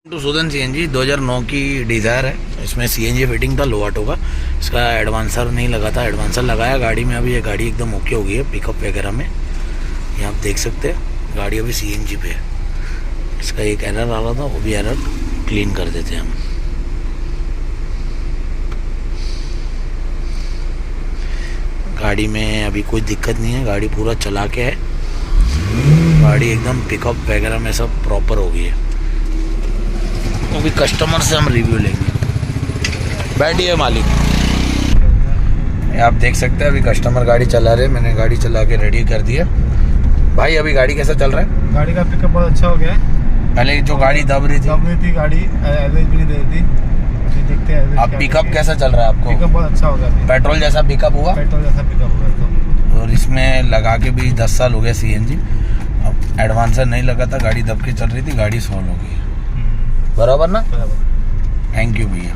To Sudan CNG 2009 की desire है। इसमें सीएनजी फिटिंग था लो ऑटो का। इसका एडवांसर नहीं लगा था, एडवांसर लगाया गाड़ी में। अभी ये गाड़ी एकदम ओके हो गई है पिकअप वगैरह में। ये आप देख सकते हैं गाड़ी अभी सीएनजी पे है। इसका एक एरर आ रहा था, वो भी एरर क्लीन कर देते हैं हम। गाड़ी में अभी कोई दिक्कत नहीं है, गाड़ी पूरा चला के है। गाड़ी एकदम पिकअप वगैरह में सब प्रॉपर हो गई है। वो भी कस्टमर से हम रिव्यू लेंगे। बैठिए मालिक। आप देख सकते हैं अभी कस्टमर गाड़ी चला रहे, मैंने गाड़ी चला के रेडी कर दिया। भाई अभी गाड़ी कैसा चल रहा है? गाड़ी का पिकअप बहुत अच्छा हो गया है। पहले जो गाड़ी दब रही थी गाड़ी एवरेज भी नहीं दे रही थी। अभी देखते हैं अब पिकअप कैसा चल रहा है आपको? पिकअप बहुत अच्छा हो गया अभी। पेट्रोल जैसा पिकअप हुआ? पेट्रोल जैसा पिकअप हुआ तो। और इसमें लगा के भी 10 साल हो गए सीएनजी। अब एडवांसर नहीं लगा था, गाड़ी दब के चल रही थी, गाड़ी सॉल्व हो गई। बराबर ना? बराबर। थैंक यू भैया।